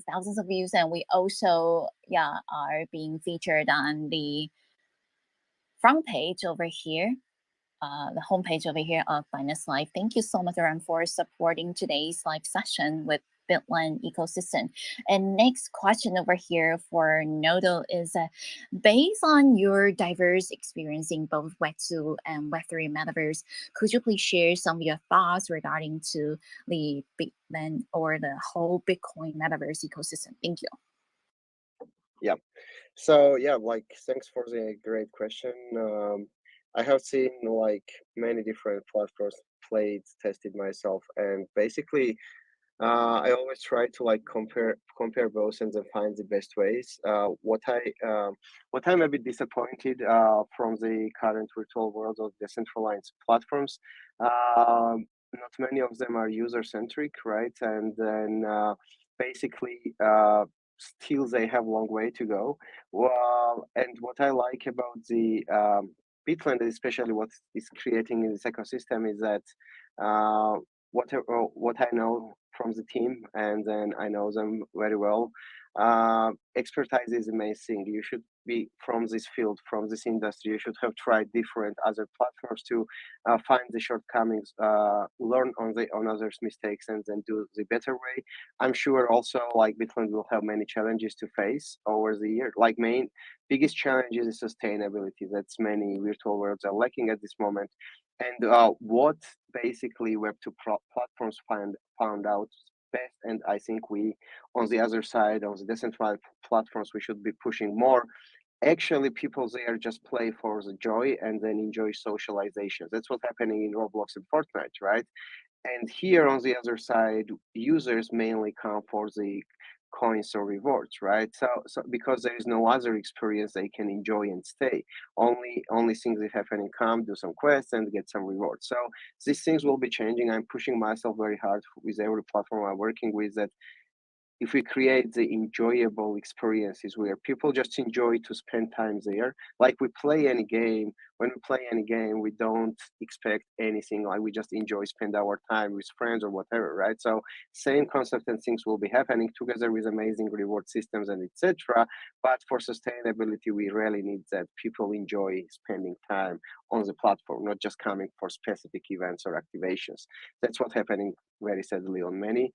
thousands of views, and we also are being featured on the front page over here, the homepage over here of Finance Live. Thank you so much, everyone, for supporting today's live session with BitLand ecosystem. And next question over here for Nodo is, based on your diverse experience in both Web2 and Web3 metaverse, could you please share some of your thoughts regarding to the BitLand or the whole Bitcoin metaverse ecosystem? Thank you. yeah, so yeah, like thanks for the great question. I have seen like many different platforms, played, tested myself, and basically I always try to like compare both and then find the best ways. What I'm a bit disappointed from the current virtual world of decentralized platforms. Not many of them are user centric, right? And then basically still they have long way to go. Well, and what I like about the BitLand, especially what is creating in this ecosystem, is that what I know from the team, and then I know them very well. Expertise is amazing. You should be from this field, from this industry. You should have tried different other platforms to find the shortcomings, learn on others' mistakes, and then do the better way. I'm sure also like Bitcoin will have many challenges to face over the year. Like main biggest challenge is sustainability. That's many virtual worlds are lacking at this moment. And what basically Web2 platforms found out best, and I think we, on the other side of the decentralized platforms, we should be pushing more. Actually, people there just play for the joy and then enjoy socialization. That's what's happening in Roblox and Fortnite, right? And here on the other side, users mainly come for the coins or rewards, right? So because there is no other experience they can enjoy and stay. Only things they have an income, do some quests, and get some rewards. So these things will be changing. I'm pushing myself very hard with every platform I'm working with, that if we create the enjoyable experiences where people just enjoy to spend time there, like we play any game, when we play any game, we don't expect anything, like we just enjoy spend our time with friends or whatever, right? So same concept and things will be happening together with amazing reward systems and etc. But for sustainability, we really need that people enjoy spending time on the platform, not just coming for specific events or activations. That's what's happening very sadly on many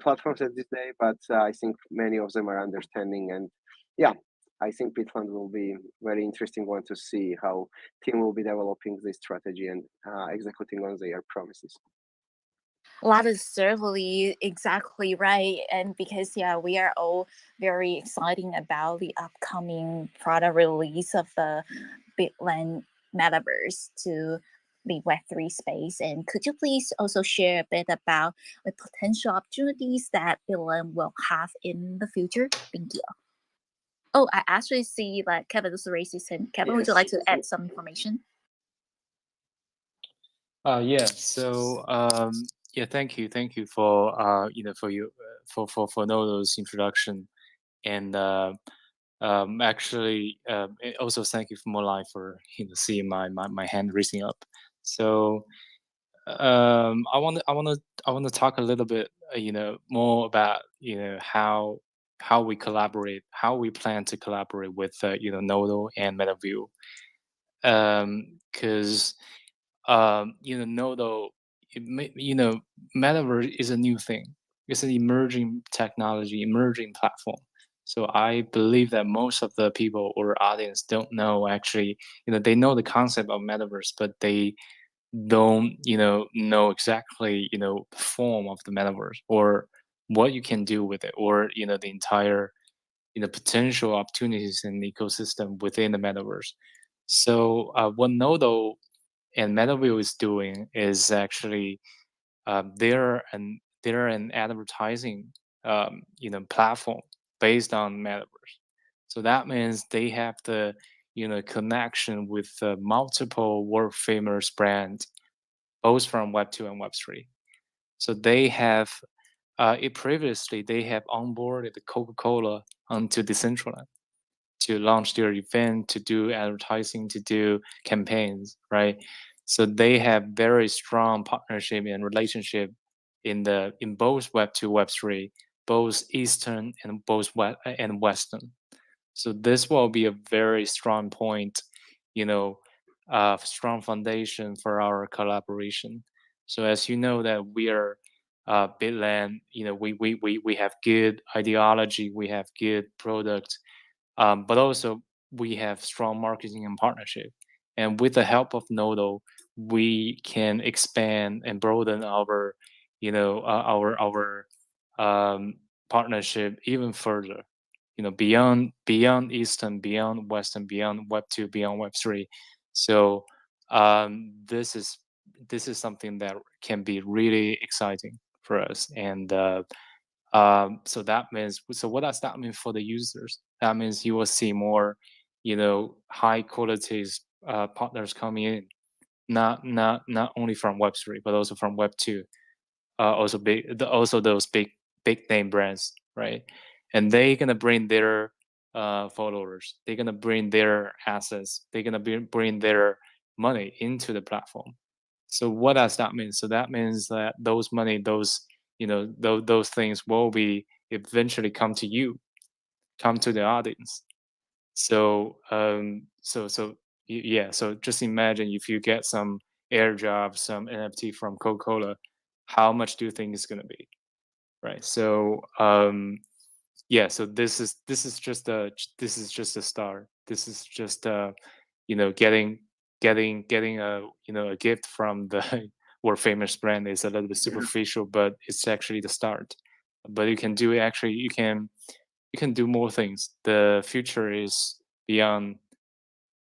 platforms at this day, but I think many of them are understanding. And yeah, I think BitLand will be very interesting one to see how team will be developing this strategy and executing on their promises. That is certainly exactly right. And because, yeah, we are all very exciting about the upcoming product release of the BitLand metaverse to the Web3 space. And could you please also share a bit about the potential opportunities that BitLand will have in the future? Thank you. Oh, I actually see that Kevin is raising his hand. Kevin, would you like to add some information? Yeah. So yeah, thank you for for you for Nodo's introduction, and actually also thank you for Molai for seeing my hand raising up. So I want to talk a little bit more about how we collaborate, how we plan to collaborate with Nodo and MetaView, because Nodo, metaverse is a new thing. It's an emerging technology, emerging platform. So I believe that most of the people or audience don't know actually, they know the concept of metaverse, but they don't, know exactly, the form of the metaverse or what you can do with it, or the entire, potential opportunities in the ecosystem within the metaverse. So what Nodo and MetaView is doing is actually they're an advertising platform based on metaverse. So that means they have the connection with multiple world famous brands, both from Web2 and Web3. So they have previously they have onboarded Coca-Cola onto Decentraland to launch their event, to do advertising, to do campaigns, right? So they have very strong partnership and relationship in both Web2, Web3, both Eastern and Western. So this will be a very strong point, strong foundation for our collaboration. So as you know that we are BitLand, we have good ideology, we have good product, but also we have strong marketing and partnership. And with the help of Nodo, we can expand and broaden our, our partnership even further. Beyond Eastern, beyond Western, beyond Web2, beyond Web3. So this is something that can be really exciting for us. And so that means, so what does that mean for the users? That means you will see more, high quality partners coming in, not only from Web3 but also from Web2. Also those big name brands, right? And they're gonna bring their followers. They're gonna bring their assets. They're gonna bring their money into the platform. So what does that mean? So that means that those money, those things will be eventually come to you, come to the audience. So yeah. So just imagine if you get some airdrop, some NFT from Coca-Cola, how much do you think it's gonna be, right? So yeah. So this is just a start. This is just getting a a gift from the world famous brand is a little bit superficial, but it's actually the start. But you can do actually you can do more things. The future is beyond.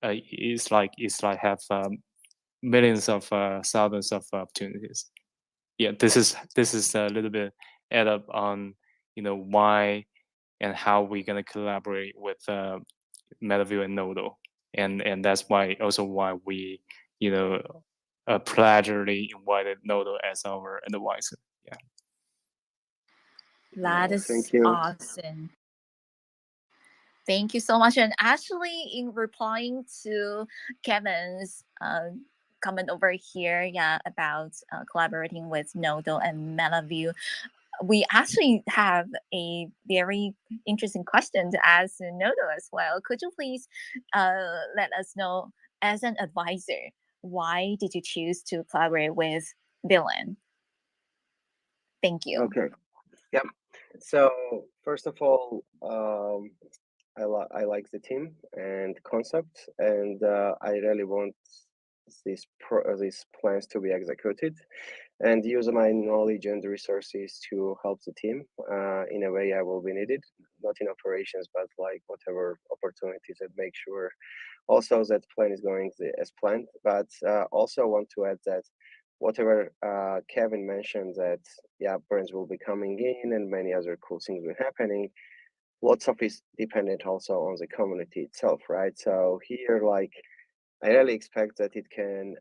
It's like have millions of thousands of opportunities. Yeah, this is a little bit add up on why and how we're going to collaborate with MetaView and Nodo. And that's why we, pleasantly invited Nodo as our advisor. Yeah. That Thank is you. awesome. Thank you so much. And actually, in replying to Kevin's comment over here, yeah, about collaborating with Nodo and MetaView, we actually have a very interesting question to ask Nodo as well. Could you please let us know, as an advisor, why did you choose to collaborate with BitLand? Thank you. Okay. Yep. So first of all, I like the team and concept, and I really want these plans to be executed, and use my knowledge and resources to help the team in a way I will be needed, not in operations, but like whatever opportunities, and make sure also that plan is going as planned. But also want to add that whatever Kevin mentioned, that yeah, brands will be coming in and many other cool things will happening. Lots of is dependent also on the community itself, right? So here, like, I really expect that it can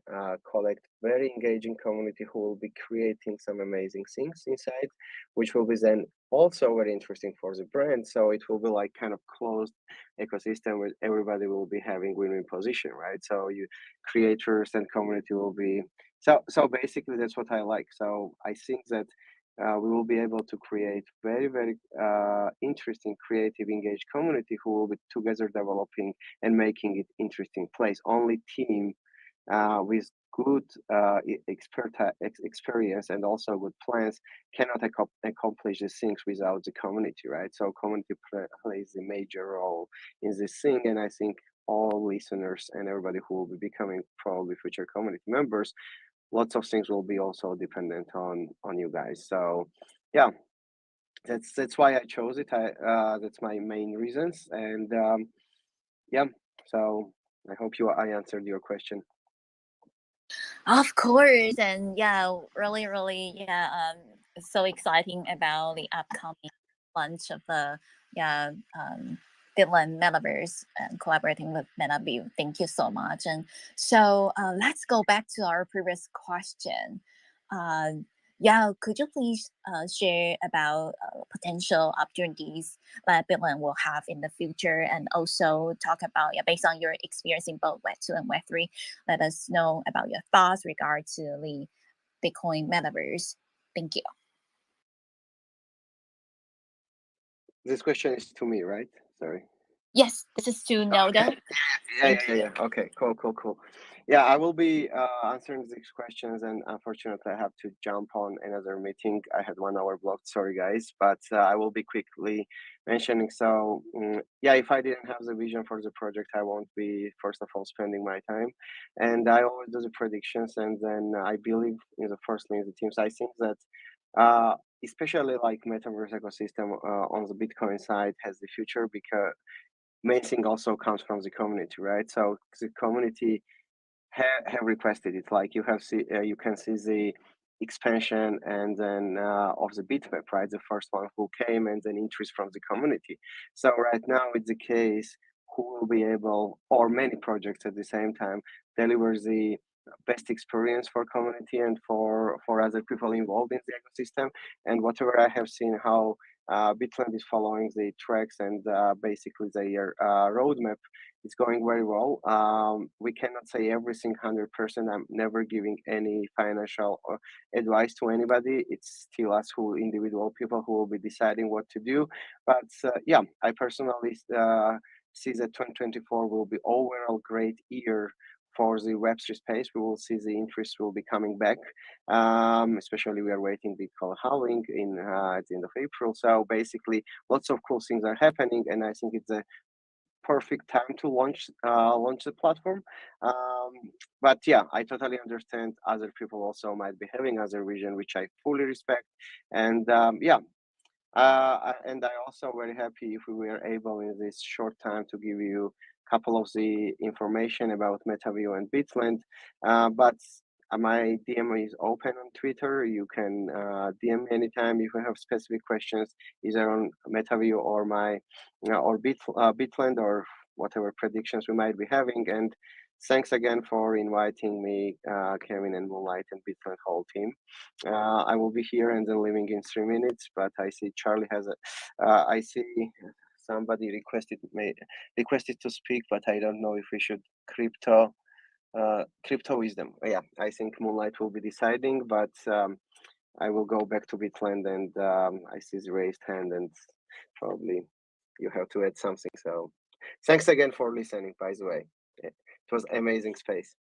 collect very engaging community who will be creating some amazing things inside, which will be then also very interesting for the brand. So it will be like kind of closed ecosystem where everybody will be having win-win position, right? So you creators and community will be so basically that's what I like. So I think that we will be able to create very interesting, creative, engaged community who will be together developing and making it interesting place. Only team with good experience and also good plans cannot accomplish these things without the community, right? So community plays a major role in this thing, and I think all listeners and everybody who will be becoming probably future community members, lots of things will be also dependent on you guys. So yeah, that's why I chose it. That's my main reasons, and yeah. So I hope I answered your question. Of course, and yeah, really, yeah, so exciting about the upcoming launch of the yeah BitLand Metaverse and collaborating with MetaView. Thank you so much. And so let's go back to our previous question. Uh, yeah, could you please share about potential opportunities that BitLand will have in the future, and also talk about, yeah, based on your experience in both Web2 and Web3, let us know about your thoughts regard to the Bitcoin metaverse. Thank you. This question is to me, right? Sorry. Yes, this is to Nodo. Okay. Yeah. Okay, cool. Yeah, I will be answering these questions, and unfortunately, I have to jump on another meeting. I had 1 hour blocked. Sorry, guys, but I will be quickly mentioning. So, yeah, if I didn't have the vision for the project, I won't be, first of all, spending my time. And I always do the predictions, and then I believe in the firstly in the teams. I think that. Especially like metaverse ecosystem on the Bitcoin side has the future, because main thing also comes from the community, right? So the community have requested it. Like you can see the expansion and then of the bitmap, right? The first one who came, and then interest from the community. So right now it's the case who will be able, or many projects at the same time, deliver the best experience for community and for other people involved in the ecosystem. And whatever I have seen how BitLand is following the tracks and basically their roadmap, it's going very well. We cannot say everything 100%. I'm never giving any financial advice to anybody. It's still us who individual people who will be deciding what to do. But yeah, I personally see that 2024 will be overall great year for the Web3 space. We will see the interest will be coming back. Especially we are waiting Bitcoin halving in at the end of April. So basically, lots of cool things are happening, and I think it's a perfect time to launch the platform. But yeah, I totally understand other people also might be having other vision, which I fully respect. And yeah, and I also very happy if we were able in this short time to give you a couple of the information about MetaView and BitLand. But my DM is open on Twitter. You can DM me anytime if you have specific questions, either on MetaView or my or BitLand or whatever predictions we might be having. And thanks again for inviting me, Kevin and Moonlight and BitLand whole team. I will be here and then leaving in 3 minutes, but I see Charlie has a. I see somebody requested to speak, but I don't know if we should crypto wisdom. Yeah, I think Moonlight will be deciding, but I will go back to Bitland and I see the raised hand and probably you have to add something. So thanks again for listening, by the way. It was amazing space.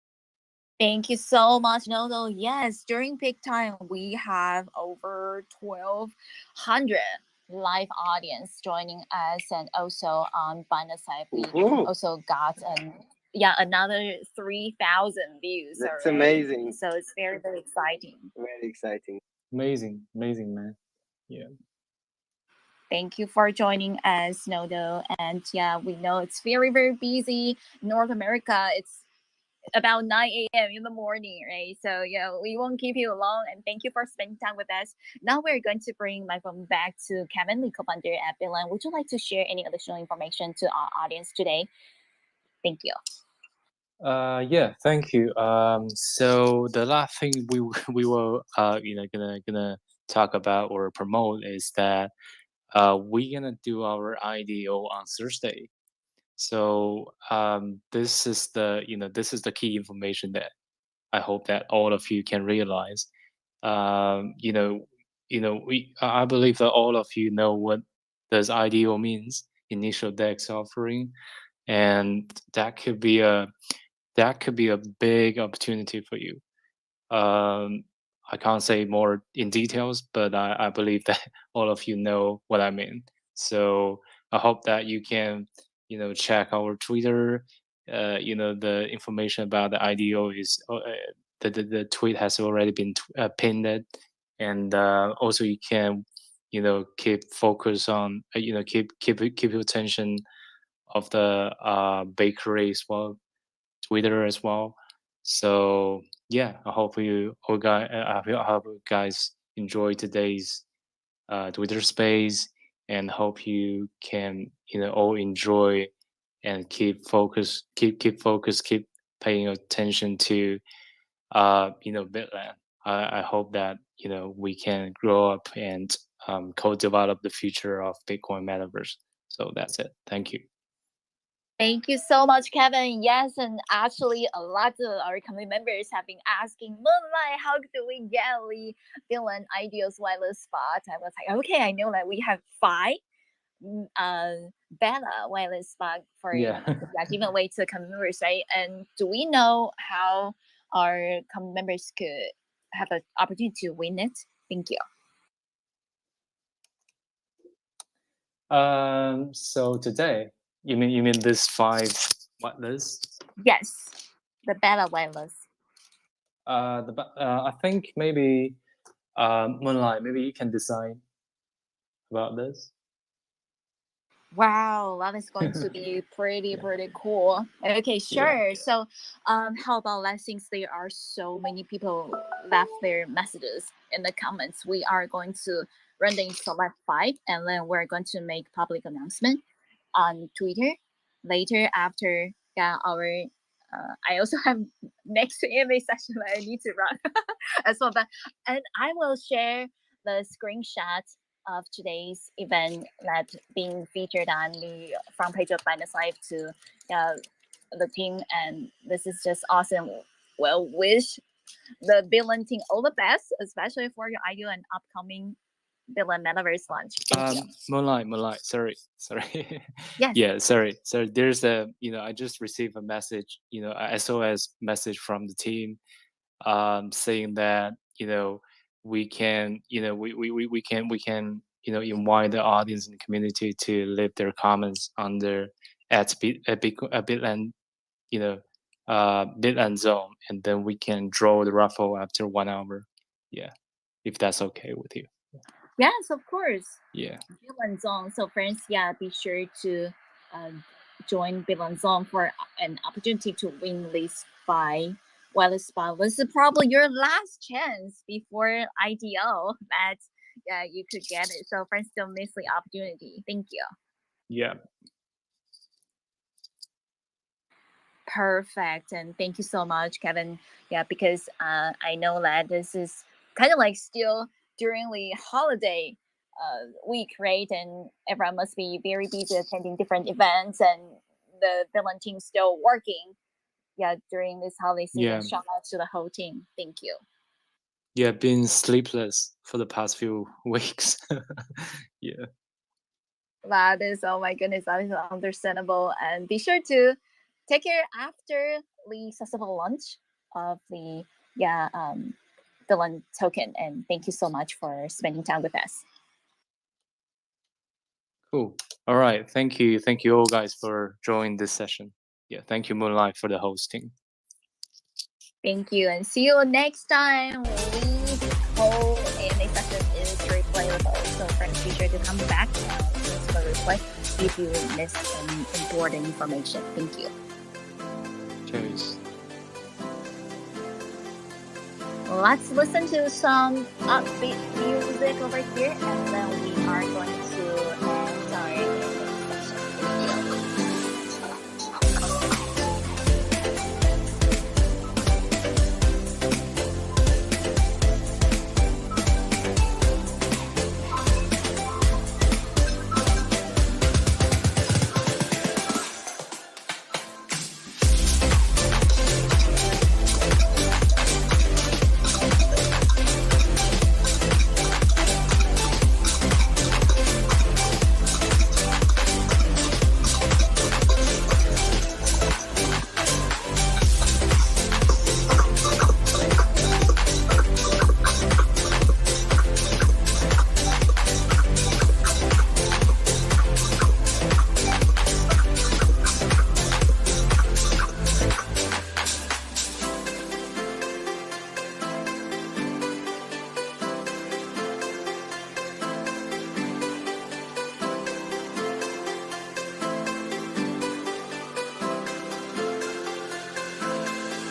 Thank you so much, Nono. Yes, during peak time, we have over 1,200 live audience joining us, and also on Binance side, we also got another 3,000 views. That's already. amazing. So it's very, very exciting. Very exciting. Amazing, man. Yeah. Thank you for joining us, Nodo. And yeah, we know it's very, very busy. North America, it's about 9 a.m. in the morning, right? So yeah, we won't keep you long, and thank you for spending time with us. Now we're going to bring my phone back to Kevin, the co-founder at BitLand. Would you like to share any additional information to our audience today? Thank you. Yeah, thank you. So the last thing we were gonna talk about or promote is that we're gonna do our IDO on Thursday. So this is the key information that I hope that all of you can realize. I believe that all of you know what does IDO means, initial DEX offering, and that could be a big opportunity for you. I can't say more in details, but I believe that all of you know what I mean. So I hope that you can, check our Twitter. The information about the IDO is the tweet has already been pinned, and also you can, keep focus on, keep your attention of the bakery as well, Twitter as well. So yeah, I hope you guys enjoy today's Twitter space, and hope you can all enjoy and keep focus, keep paying attention to BitLand. I hope that we can grow up and co-develop the future of Bitcoin metaverse. So that's it. Thank you. Thank you so much, Kevin. Yes, and actually, a lot of our community members have been asking, Moonlight, how do we get the BitLand Ideals whitelist spot? I was like, okay, I know that we have 5 beta whitelist spot for giving away to community members, right? And do we know how our community members could have an opportunity to win it? Thank you. So today, you mean this 5 whitelists? Yes, the beta whitelist. I think maybe Moonlight, maybe you can decide about this. Wow, that is going to be pretty cool. Okay, sure. So how about that, since there are so many people left their messages in the comments, we are going to randomly select 5, and then we're going to make public announcement on Twitter later after our I also have next AMA session that I need to run as well, and I will share the screenshot of today's event that being featured on the front page of Binance Live to the team, and this is just awesome. Well, wish the BitLand team all the best, especially for your IDO and upcoming BitLand Metaverse launch. Moonlight, sorry. Yes. Yeah, sorry. There's I just received a message, a SOS message from the team, saying that we can invite the audience and the community to leave their comments under at BitLand BitLand zone, and then we can draw the raffle after 1 hour. Yeah, if that's okay with you. Yes, of course. Yeah. BitLand Zone. So friends, be sure to join BitLand Zone for an opportunity to win these 5 well, spot was probably your last chance before IDO that you could get it. So friends, don't miss the opportunity. Thank you. Yeah. Perfect. And thank you so much, Kevin. Yeah, because I know that this is kind of like still during the holiday week, right? And everyone must be very busy attending different events, and the BitLand team still working. Yeah, during this holiday season. Yeah. Shout out to the whole team. Thank you. Yeah, been sleepless for the past few weeks. Yeah. That is, oh my goodness, that is understandable. And be sure to take care after the successful launch of the BitLand token. And thank you so much for spending time with us. Cool. All right. Thank you. Thank you all guys for joining this session. Yeah. Thank you, Moonlight, for the hosting. Thank you, and see you next time. Lee's whole AMA session is replayable, so friends, be sure to come back and listen to the replay if you missed some important information. Thank you. Cheers. Let's listen to some upbeat music over here, and then we are going to